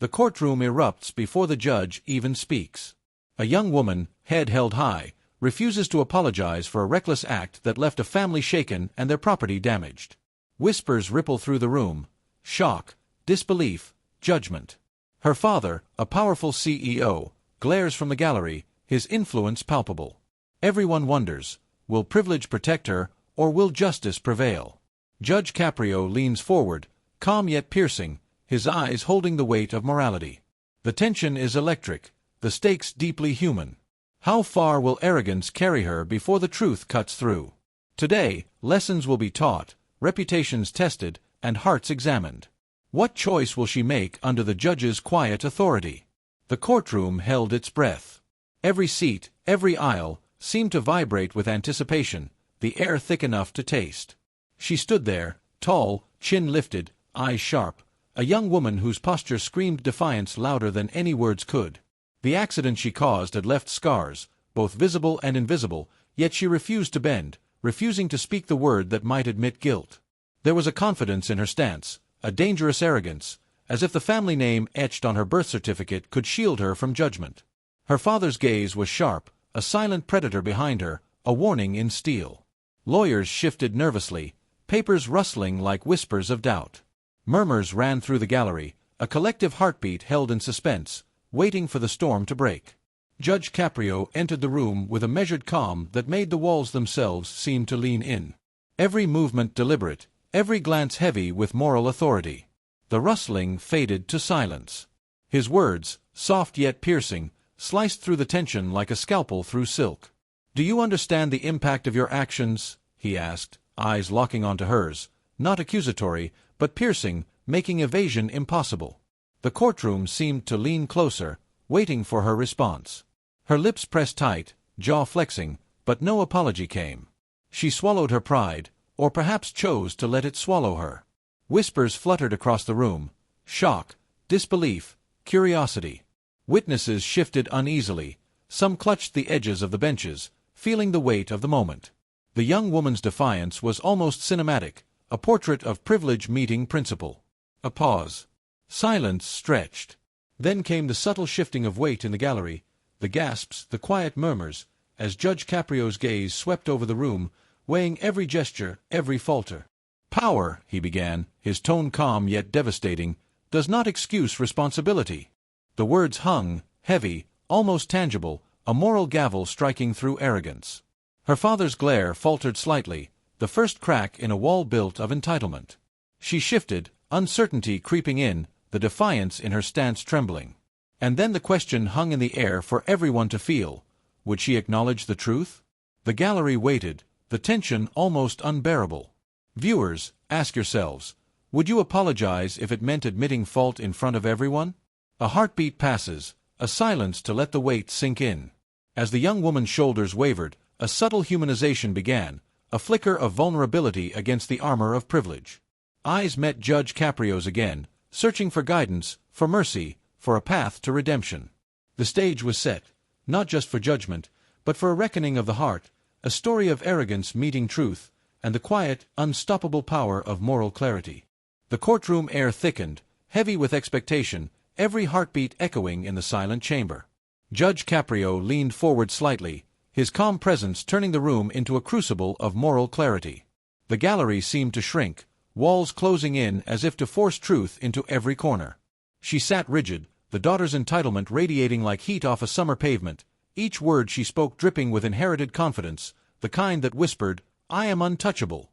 The courtroom erupts before the judge even speaks. A young woman, head held high, refuses to apologize for a reckless act that left a family shaken and their property damaged. Whispers ripple through the room: shock, disbelief, judgment. Her father, a powerful CEO, glares from the gallery, his influence palpable. Everyone wonders, will privilege protect her, or will justice prevail? Judge Caprio leans forward, calm yet piercing, his eyes holding the weight of morality. The tension is electric, the stakes deeply human. How far will arrogance carry her before the truth cuts through? Today, lessons will be taught, reputations tested, and hearts examined. What choice will she make under the judge's quiet authority? The courtroom held its breath. Every seat, every aisle, seemed to vibrate with anticipation, the air thick enough to taste. She stood there, tall, chin lifted, eyes sharp, a young woman whose posture screamed defiance louder than any words could. The accident she caused had left scars, both visible and invisible, yet she refused to bend, refusing to speak the word that might admit guilt. There was a confidence in her stance, a dangerous arrogance, as if the family name etched on her birth certificate could shield her from judgment. Her father's gaze was sharp, a silent predator behind her, a warning in steel. Lawyers shifted nervously, papers rustling like whispers of doubt. Murmurs ran through the gallery, a collective heartbeat held in suspense, waiting for the storm to break. Judge Caprio entered the room with a measured calm that made the walls themselves seem to lean in. Every movement deliberate, every glance heavy with moral authority. The rustling faded to silence. His words, soft yet piercing, sliced through the tension like a scalpel through silk. "Do you understand the impact of your actions?" he asked, eyes locking onto hers, not accusatory, but piercing, making evasion impossible. The courtroom seemed to lean closer, waiting for her response. Her lips pressed tight, jaw flexing, but no apology came. She swallowed her pride, or perhaps chose to let it swallow her. Whispers fluttered across the room: shock, disbelief, curiosity. Witnesses shifted uneasily, some clutched the edges of the benches, feeling the weight of the moment. The young woman's defiance was almost cinematic, a portrait of privilege meeting principle. A pause. Silence stretched. Then came the subtle shifting of weight in the gallery, the gasps, the quiet murmurs, as Judge Caprio's gaze swept over the room, weighing every gesture, every falter. "Power," he began, his tone calm yet devastating, "does not excuse responsibility." The words hung, heavy, almost tangible, a moral gavel striking through arrogance. Her father's glare faltered slightly, the first crack in a wall built of entitlement. She shifted, uncertainty creeping in, the defiance in her stance trembling. And then the question hung in the air for everyone to feel: would she acknowledge the truth? The gallery waited, the tension almost unbearable. Viewers, ask yourselves, would you apologize if it meant admitting fault in front of everyone? A heartbeat passes, a silence to let the weight sink in. As the young woman's shoulders wavered, a subtle humanization began, a flicker of vulnerability against the armor of privilege. Eyes met Judge Caprio's again, searching for guidance, for mercy, for a path to redemption. The stage was set, not just for judgment, but for a reckoning of the heart, a story of arrogance meeting truth, and the quiet, unstoppable power of moral clarity. The courtroom air thickened, heavy with expectation, every heartbeat echoing in the silent chamber. Judge Caprio leaned forward slightly, his calm presence turning the room into a crucible of moral clarity. The gallery seemed to shrink, walls closing in as if to force truth into every corner. She sat rigid, the daughter's entitlement radiating like heat off a summer pavement, each word she spoke dripping with inherited confidence, the kind that whispered, "I am untouchable."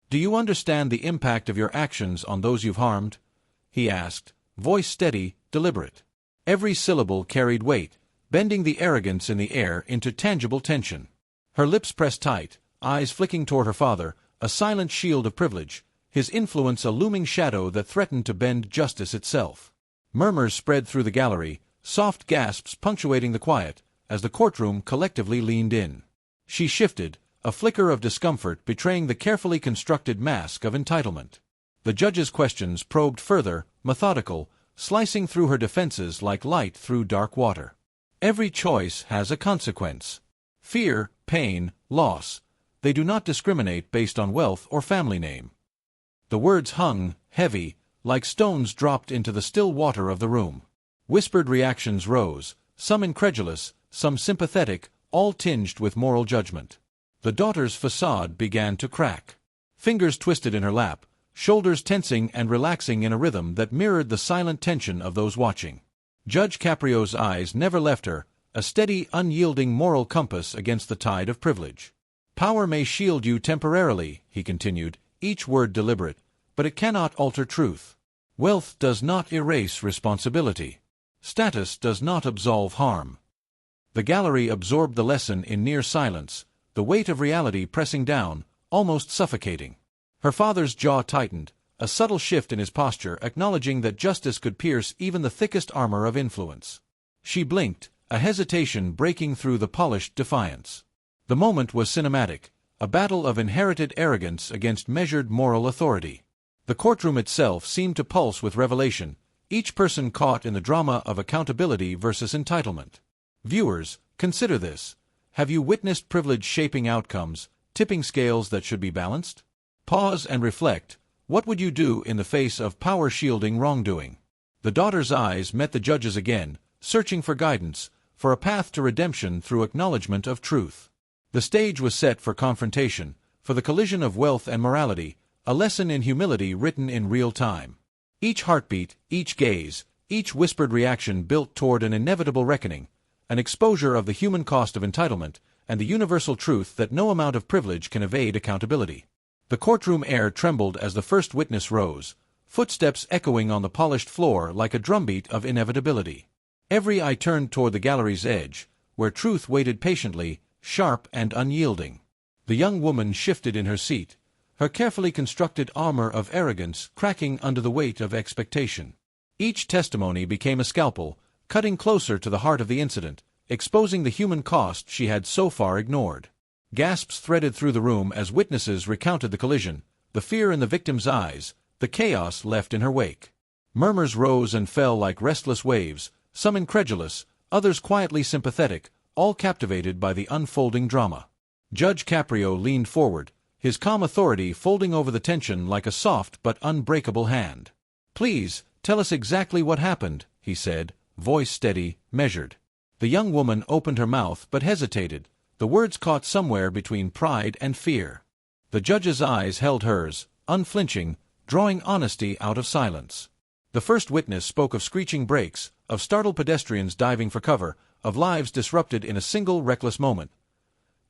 "Do you understand the impact of your actions on those you've harmed?" he asked, voice steady, deliberate. Every syllable carried weight, bending the arrogance in the air into tangible tension. Her lips pressed tight, eyes flicking toward her father, a silent shield of privilege, his influence a looming shadow that threatened to bend justice itself. Murmurs spread through the gallery, soft gasps punctuating the quiet, as the courtroom collectively leaned in. She shifted, a flicker of discomfort betraying the carefully constructed mask of entitlement. The judge's questions probed further, methodical, slicing through her defenses like light through dark water. Every choice has a consequence. Fear, pain, loss. They do not discriminate based on wealth or family name. The words hung, heavy, like stones dropped into the still water of the room. Whispered reactions rose, some incredulous, some sympathetic, all tinged with moral judgment. The daughter's facade began to crack. Fingers twisted in her lap, shoulders tensing and relaxing in a rhythm that mirrored the silent tension of those watching. Judge Caprio's eyes never left her, a steady, unyielding moral compass against the tide of privilege. "Power may shield you temporarily," he continued, each word deliberate, "but it cannot alter truth. Wealth does not erase responsibility. Status does not absolve harm." The gallery absorbed the lesson in near silence, the weight of reality pressing down, almost suffocating. Her father's jaw tightened, a subtle shift in his posture acknowledging that justice could pierce even the thickest armor of influence. She blinked, a hesitation breaking through the polished defiance. The moment was cinematic, a battle of inherited arrogance against measured moral authority. The courtroom itself seemed to pulse with revelation, each person caught in the drama of accountability versus entitlement. Viewers, consider this. Have you witnessed privilege shaping outcomes, tipping scales that should be balanced? Pause and reflect. What would you do in the face of power-shielding wrongdoing? The daughter's eyes met the judge's again, searching for guidance, for a path to redemption through acknowledgement of truth. The stage was set for confrontation, for the collision of wealth and morality, a lesson in humility written in real time. Each heartbeat, each gaze, each whispered reaction built toward an inevitable reckoning, an exposure of the human cost of entitlement, and the universal truth that no amount of privilege can evade accountability. The courtroom air trembled as the first witness rose, footsteps echoing on the polished floor like a drumbeat of inevitability. Every eye turned toward the gallery's edge, where truth waited patiently, sharp and unyielding. The young woman shifted in her seat, her carefully constructed armor of arrogance cracking under the weight of expectation. Each testimony became a scalpel, cutting closer to the heart of the incident, exposing the human cost she had so far ignored. Gasps threaded through the room as witnesses recounted the collision, the fear in the victim's eyes, the chaos left in her wake. Murmurs rose and fell like restless waves, some incredulous, others quietly sympathetic, all captivated by the unfolding drama. Judge Caprio leaned forward, his calm authority folding over the tension like a soft but unbreakable hand. "Please, tell us exactly what happened," he said, voice steady, measured. The young woman opened her mouth but hesitated, the words caught somewhere between pride and fear. The judge's eyes held hers, unflinching, drawing honesty out of silence. The first witness spoke of screeching brakes, of startled pedestrians diving for cover, of lives disrupted in a single reckless moment.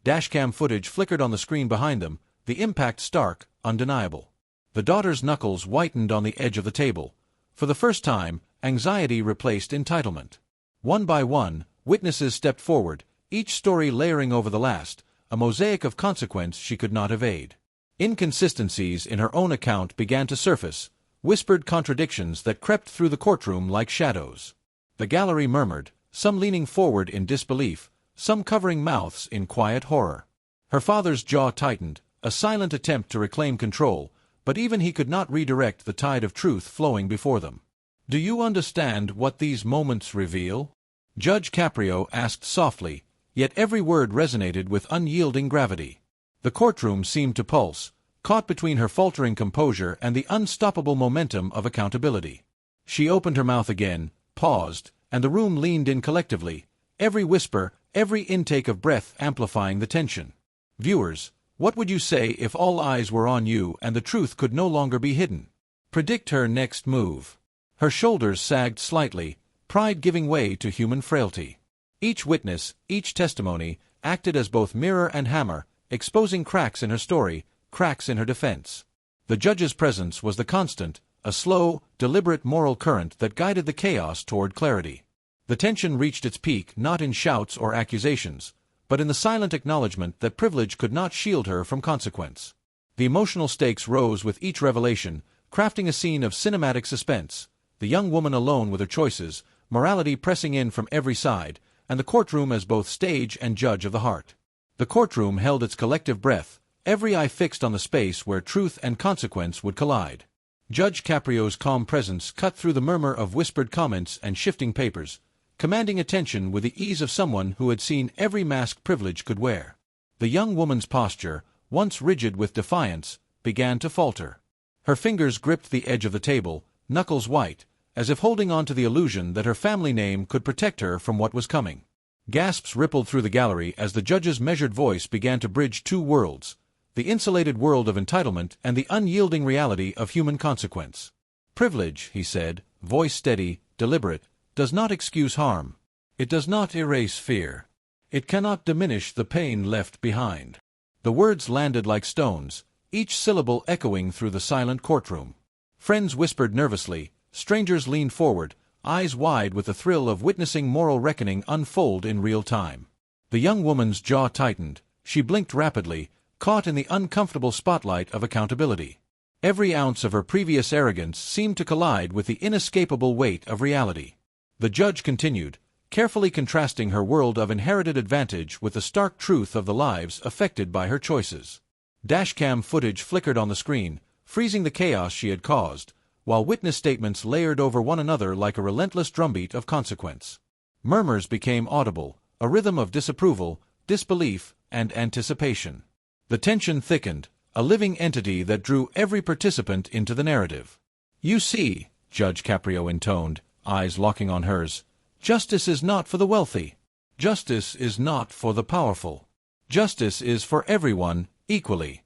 Dashcam footage flickered on the screen behind them, the impact stark, undeniable. The daughter's knuckles whitened on the edge of the table. For the first time, anxiety replaced entitlement. One by one, witnesses stepped forward, each story layering over the last, a mosaic of consequence she could not evade. Inconsistencies in her own account began to surface, whispered contradictions that crept through the courtroom like shadows. The gallery murmured, some leaning forward in disbelief, some covering mouths in quiet horror. Her father's jaw tightened, a silent attempt to reclaim control, but even he could not redirect the tide of truth flowing before them. "Do you understand what these moments reveal?" Judge Caprio asked softly, yet every word resonated with unyielding gravity. The courtroom seemed to pulse, caught between her faltering composure and the unstoppable momentum of accountability. She opened her mouth again, paused, and the room leaned in collectively, every whisper, every intake of breath amplifying the tension. Viewers, what would you say if all eyes were on you and the truth could no longer be hidden? Predict her next move. Her shoulders sagged slightly, pride giving way to human frailty. Each witness, each testimony, acted as both mirror and hammer, exposing cracks in her story, cracks in her defense. The judge's presence was the constant, a slow, deliberate moral current that guided the chaos toward clarity. The tension reached its peak not in shouts or accusations, but in the silent acknowledgement that privilege could not shield her from consequence. The emotional stakes rose with each revelation, crafting a scene of cinematic suspense, the young woman alone with her choices, morality pressing in from every side, and the courtroom as both stage and judge of the heart. The courtroom held its collective breath, every eye fixed on the space where truth and consequence would collide. Judge Caprio's calm presence cut through the murmur of whispered comments and shifting papers, commanding attention with the ease of someone who had seen every mask privilege could wear. The young woman's posture, once rigid with defiance, began to falter. Her fingers gripped the edge of the table, knuckles white, as if holding on to the illusion that her family name could protect her from what was coming. Gasps rippled through the gallery as the judge's measured voice began to bridge two worlds, the insulated world of entitlement and the unyielding reality of human consequence. "Privilege," he said, voice steady, deliberate, "does not excuse harm. It does not erase fear. It cannot diminish the pain left behind." The words landed like stones, each syllable echoing through the silent courtroom. Friends whispered nervously, strangers leaned forward, eyes wide with the thrill of witnessing moral reckoning unfold in real time. The young woman's jaw tightened. She blinked rapidly, caught in the uncomfortable spotlight of accountability. Every ounce of her previous arrogance seemed to collide with the inescapable weight of reality. The judge continued, carefully contrasting her world of inherited advantage with the stark truth of the lives affected by her choices. Dashcam footage flickered on the screen, freezing the chaos she had caused, while witness statements layered over one another like a relentless drumbeat of consequence. Murmurs became audible, a rhythm of disapproval, disbelief, and anticipation. The tension thickened, a living entity that drew every participant into the narrative. "You see," Judge Caprio intoned, eyes locking on hers, "justice is not for the wealthy. Justice is not for the powerful. Justice is for everyone, equally."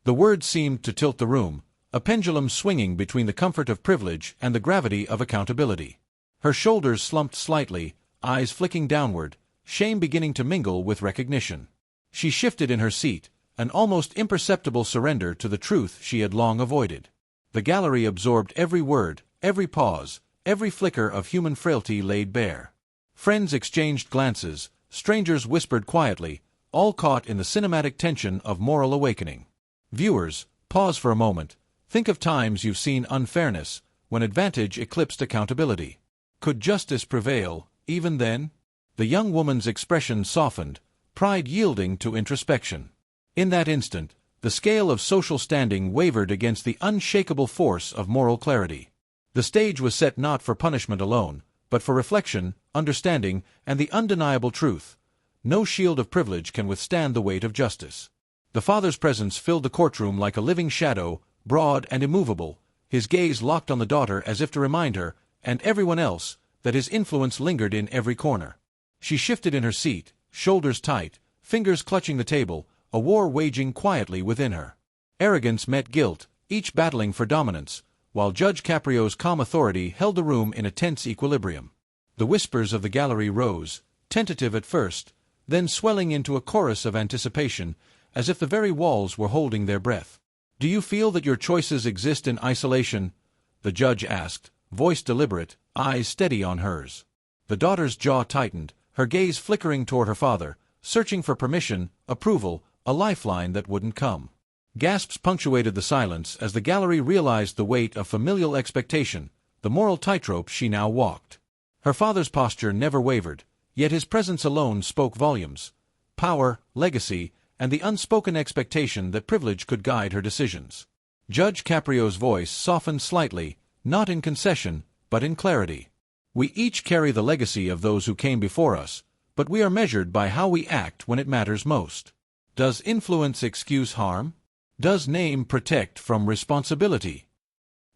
The words seemed to tilt the room, a pendulum swinging between the comfort of privilege and the gravity of accountability. Her shoulders slumped slightly, eyes flicking downward, shame beginning to mingle with recognition. She shifted in her seat, an almost imperceptible surrender to the truth she had long avoided. The gallery absorbed every word, every pause, every flicker of human frailty laid bare. Friends exchanged glances, strangers whispered quietly, all caught in the cinematic tension of moral awakening. Viewers, pause for a moment. Think of times you've seen unfairness, when advantage eclipsed accountability. Could justice prevail, even then? The young woman's expression softened, pride yielding to introspection. In that instant, the scale of social standing wavered against the unshakable force of moral clarity. The stage was set not for punishment alone, but for reflection, understanding, and the undeniable truth. No shield of privilege can withstand the weight of justice. The father's presence filled the courtroom like a living shadow, broad and immovable, his gaze locked on the daughter as if to remind her, and everyone else, that his influence lingered in every corner. She shifted in her seat, shoulders tight, fingers clutching the table, a war waging quietly within her. Arrogance met guilt, each battling for dominance, while Judge Caprio's calm authority held the room in a tense equilibrium. The whispers of the gallery rose, tentative at first, then swelling into a chorus of anticipation, as if the very walls were holding their breath. "Do you feel that your choices exist in isolation?" the judge asked, voice deliberate, eyes steady on hers. The daughter's jaw tightened, her gaze flickering toward her father, searching for permission, approval, a lifeline that wouldn't come. Gasps punctuated the silence as the gallery realized the weight of familial expectation, the moral tightrope she now walked. Her father's posture never wavered, yet his presence alone spoke volumes. Power, legacy, and the unspoken expectation that privilege could guide her decisions. Judge Caprio's voice softened slightly, not in concession, but in clarity. "We each carry the legacy of those who came before us, but we are measured by how we act when it matters most. Does influence excuse harm? Does name protect from responsibility?"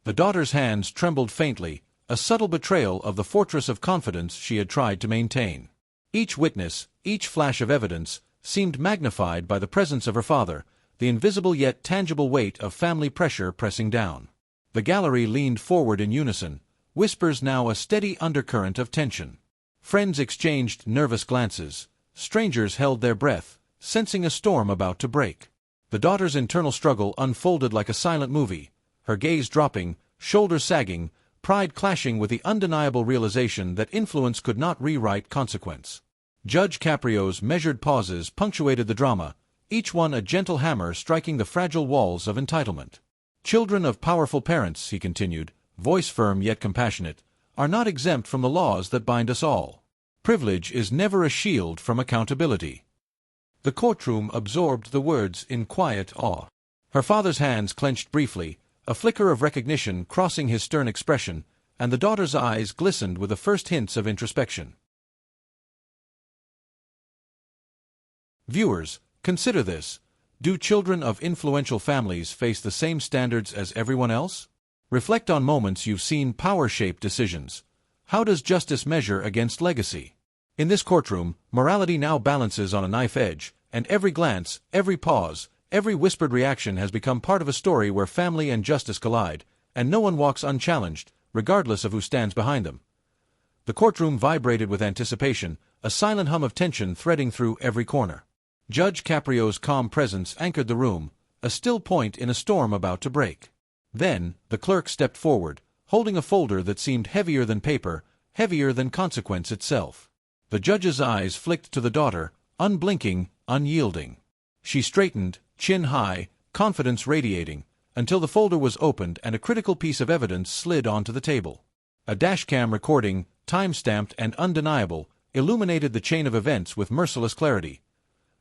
The daughter's hands trembled faintly, a subtle betrayal of the fortress of confidence she had tried to maintain. Each witness, each flash of evidence, seemed magnified by the presence of her father, the invisible yet tangible weight of family pressure pressing down. The gallery leaned forward in unison, whispers now a steady undercurrent of tension. Friends exchanged nervous glances, strangers held their breath, sensing a storm about to break. The daughter's internal struggle unfolded like a silent movie, her gaze dropping, shoulders sagging, pride clashing with the undeniable realization that influence could not rewrite consequence. Judge Caprio's measured pauses punctuated the drama, each one a gentle hammer striking the fragile walls of entitlement. "Children of powerful parents," he continued, voice firm yet compassionate, "are not exempt from the laws that bind us all. Privilege is never a shield from accountability." The courtroom absorbed the words in quiet awe. Her father's hands clenched briefly, a flicker of recognition crossing his stern expression, and the daughter's eyes glistened with the first hints of introspection. Viewers, consider this. Do children of influential families face the same standards as everyone else? Reflect on moments you've seen power shape decisions. How does justice measure against legacy? In this courtroom, morality now balances on a knife edge, and every glance, every pause, every whispered reaction has become part of a story where family and justice collide, and no one walks unchallenged, regardless of who stands behind them. The courtroom vibrated with anticipation, a silent hum of tension threading through every corner. Judge Caprio's calm presence anchored the room, a still point in a storm about to break. Then, the clerk stepped forward, holding a folder that seemed heavier than paper, heavier than consequence itself. The judge's eyes flicked to the daughter, unblinking, unyielding. She straightened, chin high, confidence radiating, until the folder was opened and a critical piece of evidence slid onto the table. A dashcam recording, time-stamped and undeniable, illuminated the chain of events with merciless clarity.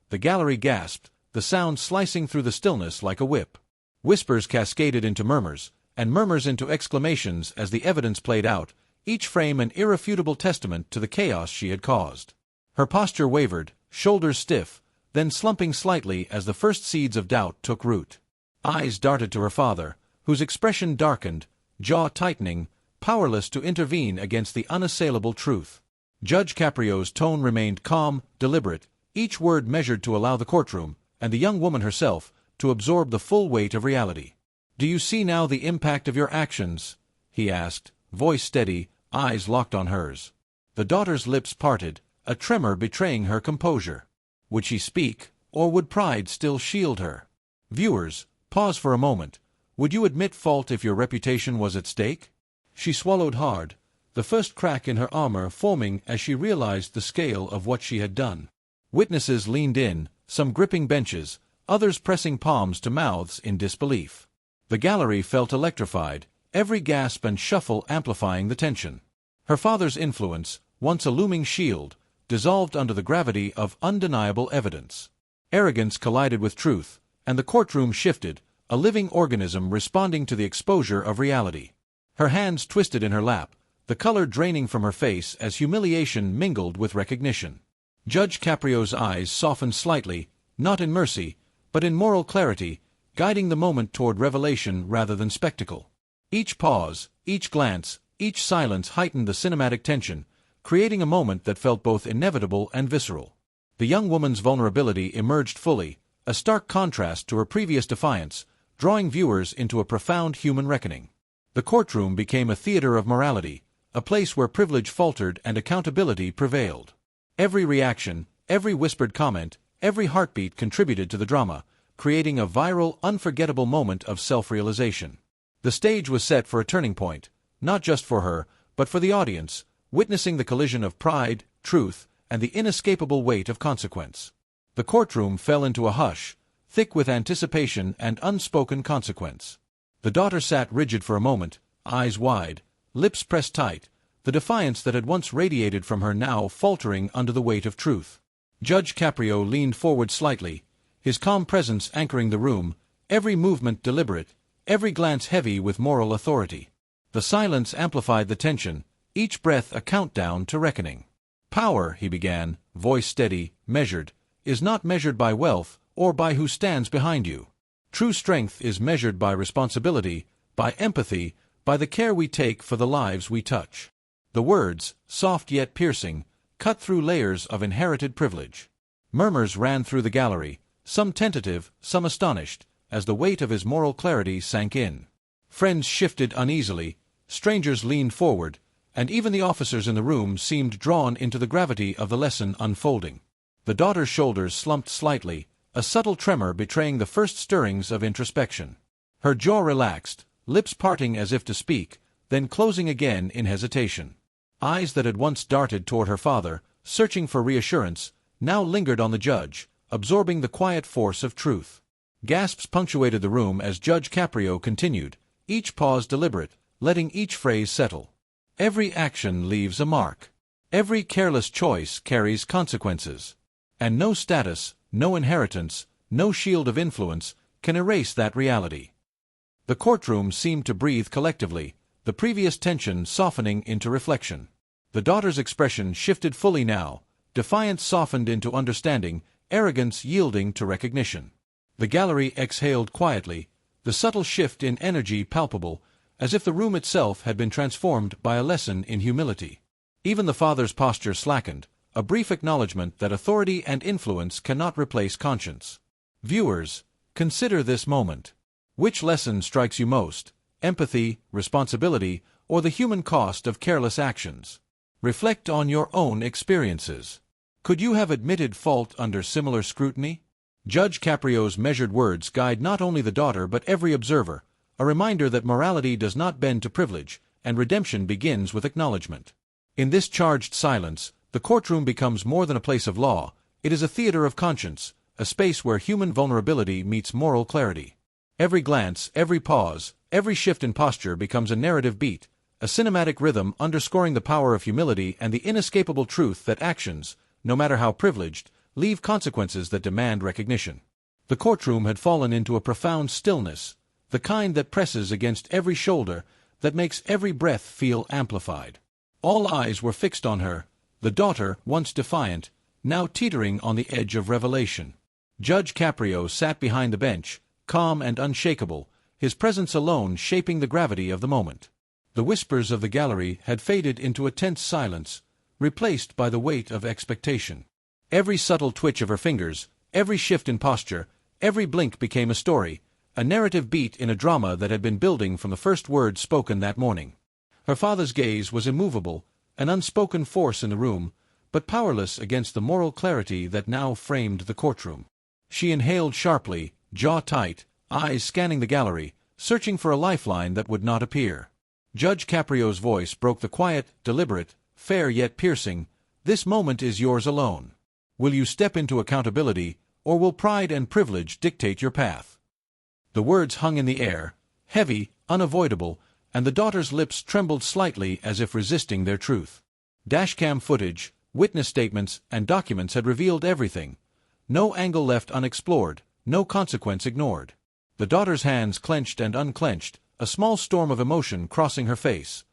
The gallery gasped, the sound slicing through the stillness like a whip. Whispers cascaded into murmurs, and murmurs into exclamations as the evidence played out, each frame an irrefutable testament to the chaos she had caused. Her posture wavered, shoulders stiff, then slumping slightly as the first seeds of doubt took root. Eyes darted to her father, whose expression darkened, jaw tightening, powerless to intervene against the unassailable truth. Judge Caprio's tone remained calm, deliberate, each word measured to allow the courtroom, and the young woman herself, to absorb the full weight of reality. "Do you see now the impact of your actions?" he asked, voice steady, eyes locked on hers. The daughter's lips parted, a tremor betraying her composure. Would she speak, or would pride still shield her? Viewers, pause for a moment. Would you admit fault if your reputation was at stake? She swallowed hard, the first crack in her armor forming as she realized the scale of what she had done. Witnesses leaned in, some gripping benches, others pressing palms to mouths in disbelief. The gallery felt electrified, every gasp and shuffle amplifying the tension. Her father's influence, once a looming shield, dissolved under the gravity of undeniable evidence. Arrogance collided with truth, and the courtroom shifted, a living organism responding to the exposure of reality. Her hands twisted in her lap, the color draining from her face as humiliation mingled with recognition. Judge Caprio's eyes softened slightly, not in mercy, but in moral clarity, guiding the moment toward revelation rather than spectacle. Each pause, each glance, each silence heightened the cinematic tension, creating a moment that felt both inevitable and visceral. The young woman's vulnerability emerged fully, a stark contrast to her previous defiance, drawing viewers into a profound human reckoning. The courtroom became a theater of morality, a place where privilege faltered and accountability prevailed. Every reaction, every whispered comment, every heartbeat contributed to the drama, creating a viral, unforgettable moment of self-realization. The stage was set for a turning point, not just for her, but for the audience, witnessing the collision of pride, truth, and the inescapable weight of consequence. The courtroom fell into a hush, thick with anticipation and unspoken consequence. The daughter sat rigid for a moment, eyes wide, lips pressed tight, the defiance that had once radiated from her now faltering under the weight of truth. Judge Caprio leaned forward slightly, his calm presence anchoring the room, every movement deliberate, every glance heavy with moral authority. The silence amplified the tension, each breath a countdown to reckoning. "Power," he began, voice steady, measured, "is not measured by wealth or by who stands behind you. True strength is measured by responsibility, by empathy, by the care we take for the lives we touch." The words, soft yet piercing, cut through layers of inherited privilege. Murmurs ran through the gallery, some tentative, some astonished, as the weight of his moral clarity sank in. Friends shifted uneasily, strangers leaned forward, and even the officers in the room seemed drawn into the gravity of the lesson unfolding. The daughter's shoulders slumped slightly, a subtle tremor betraying the first stirrings of introspection. Her jaw relaxed, lips parting as if to speak, then closing again in hesitation. Eyes that had once darted toward her father, searching for reassurance, now lingered on the judge, absorbing the quiet force of truth. Gasps punctuated the room as Judge Caprio continued, each pause deliberate, letting each phrase settle. Every action leaves a mark. Every careless choice carries consequences. And no status, no inheritance, no shield of influence can erase that reality. The courtroom seemed to breathe collectively, the previous tension softening into reflection. The daughter's expression shifted fully now, defiance softened into understanding, arrogance yielding to recognition. The gallery exhaled quietly, the subtle shift in energy palpable, as if the room itself had been transformed by a lesson in humility. Even the father's posture slackened, a brief acknowledgement that authority and influence cannot replace conscience. Viewers, consider this moment. Which lesson strikes you most? Empathy, responsibility, or the human cost of careless actions? Reflect on your own experiences. Could you have admitted fault under similar scrutiny? Judge Caprio's measured words guide not only the daughter but every observer, a reminder that morality does not bend to privilege, and redemption begins with acknowledgement. In this charged silence, the courtroom becomes more than a place of law. It is a theater of conscience, a space where human vulnerability meets moral clarity. Every glance, every pause, every shift in posture becomes a narrative beat, a cinematic rhythm underscoring the power of humility and the inescapable truth that actions, no matter how privileged, leave consequences that demand recognition. The courtroom had fallen into a profound stillness, the kind that presses against every shoulder, that makes every breath feel amplified. All eyes were fixed on her, the daughter, once defiant, now teetering on the edge of revelation. Judge Caprio sat behind the bench, calm and unshakable, his presence alone shaping the gravity of the moment. The whispers of the gallery had faded into a tense silence, replaced by the weight of expectation. Every subtle twitch of her fingers, every shift in posture, every blink became a story, a narrative beat in a drama that had been building from the first word spoken that morning. Her father's gaze was immovable, an unspoken force in the room, but powerless against the moral clarity that now framed the courtroom. She inhaled sharply, jaw tight, eyes scanning the gallery, searching for a lifeline that would not appear. Judge Caprio's voice broke the quiet, deliberate, fair yet piercing, "This moment is yours alone. Will you step into accountability, or will pride and privilege dictate your path?" The words hung in the air, heavy, unavoidable, and the daughter's lips trembled slightly as if resisting their truth. Dashcam footage, witness statements, and documents had revealed everything. No angle left unexplored, no consequence ignored. The daughter's hands clenched and unclenched, a small storm of emotion crossing her face.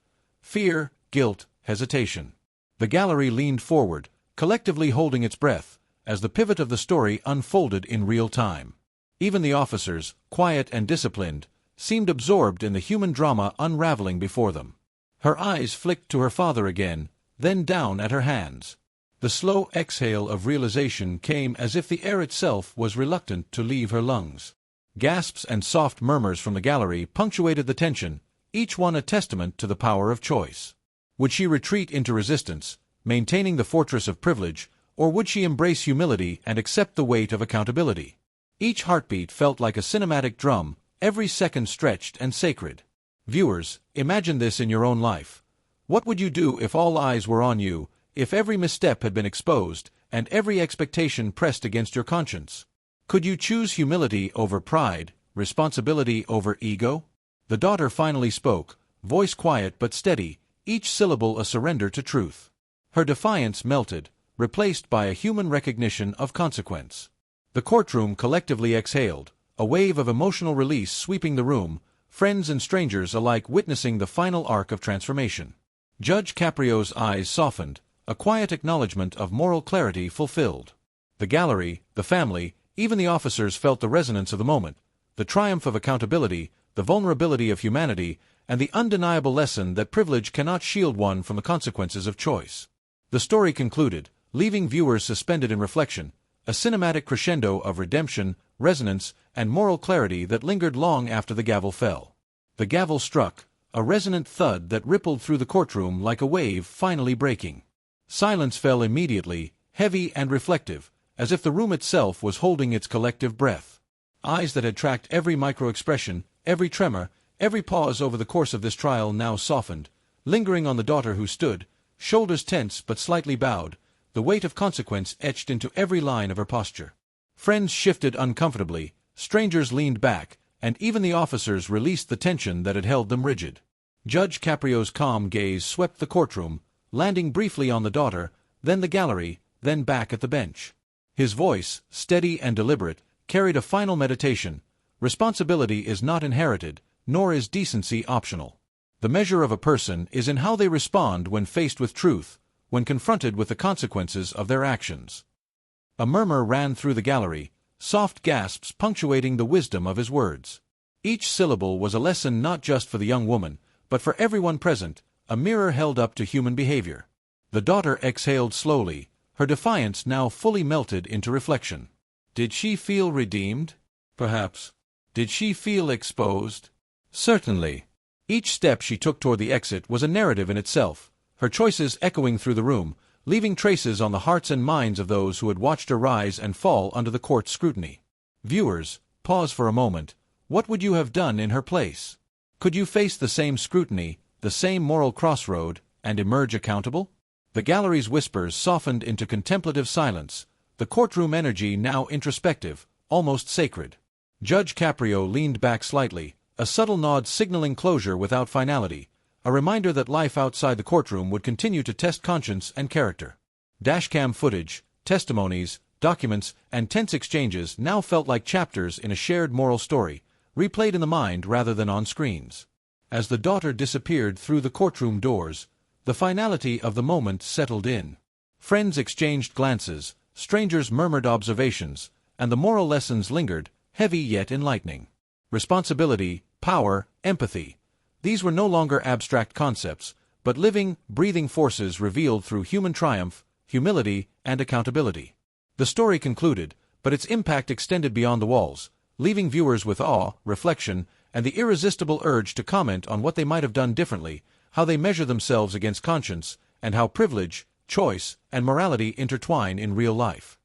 Fear, guilt, hesitation. The gallery leaned forward, collectively holding its breath, as the pivot of the story unfolded in real time. Even the officers, quiet and disciplined, seemed absorbed in the human drama unraveling before them. Her eyes flicked to her father again, then down at her hands. The slow exhale of realization came as if the air itself was reluctant to leave her lungs. Gasps and soft murmurs from the gallery punctuated the tension, each one a testament to the power of choice. Would she retreat into resistance, maintaining the fortress of privilege, or would she embrace humility and accept the weight of accountability? Each heartbeat felt like a cinematic drum, every second stretched and sacred. Viewers, imagine this in your own life. What would you do if all eyes were on you, if every misstep had been exposed, and every expectation pressed against your conscience? Could you choose humility over pride, responsibility over ego? The daughter finally spoke, voice quiet but steady, each syllable a surrender to truth. Her defiance melted, replaced by a human recognition of consequence. The courtroom collectively exhaled, a wave of emotional release sweeping the room, friends and strangers alike witnessing the final arc of transformation. Judge Caprio's eyes softened, a quiet acknowledgement of moral clarity fulfilled. The gallery, the family, even the officers felt the resonance of the moment, the triumph of accountability, the vulnerability of humanity, and the undeniable lesson that privilege cannot shield one from the consequences of choice. The story concluded, leaving viewers suspended in reflection, a cinematic crescendo of redemption, resonance, and moral clarity that lingered long after the gavel fell. The gavel struck, a resonant thud that rippled through the courtroom like a wave finally breaking. Silence fell immediately, heavy and reflective, as if the room itself was holding its collective breath. Eyes that had tracked every micro-expression, every tremor, every pause over the course of this trial now softened, lingering on the daughter who stood, shoulders tense but slightly bowed, the weight of consequence etched into every line of her posture. Friends shifted uncomfortably, strangers leaned back, and even the officers released the tension that had held them rigid. Judge Caprio's calm gaze swept the courtroom, landing briefly on the daughter, then the gallery, then back at the bench. His voice, steady and deliberate, carried a final meditation. Responsibility is not inherited, nor is decency optional. The measure of a person is in how they respond when faced with truth, when confronted with the consequences of their actions. A murmur ran through the gallery, soft gasps punctuating the wisdom of his words. Each syllable was a lesson not just for the young woman, but for everyone present, a mirror held up to human behavior. The daughter exhaled slowly, her defiance now fully melted into reflection. Did she feel redeemed? Perhaps. Did she feel exposed? Certainly. Each step she took toward the exit was a narrative in itself, her choices echoing through the room, leaving traces on the hearts and minds of those who had watched her rise and fall under the court's scrutiny. Viewers, pause for a moment. What would you have done in her place? Could you face the same scrutiny, the same moral crossroad, and emerge accountable? The gallery's whispers softened into contemplative silence, the courtroom energy now introspective, almost sacred. Judge Caprio leaned back slightly, a subtle nod signaling closure without finality, a reminder that life outside the courtroom would continue to test conscience and character. Dashcam footage, testimonies, documents, and tense exchanges now felt like chapters in a shared moral story, replayed in the mind rather than on screens. As the daughter disappeared through the courtroom doors, the finality of the moment settled in. Friends exchanged glances, strangers murmured observations, and the moral lessons lingered, heavy yet enlightening. Responsibility, power, empathy. These were no longer abstract concepts, but living, breathing forces revealed through human triumph, humility, and accountability. The story concluded, but its impact extended beyond the walls, leaving viewers with awe, reflection, and the irresistible urge to comment on what they might have done differently, how they measure themselves against conscience, and how privilege, choice, and morality intertwine in real life.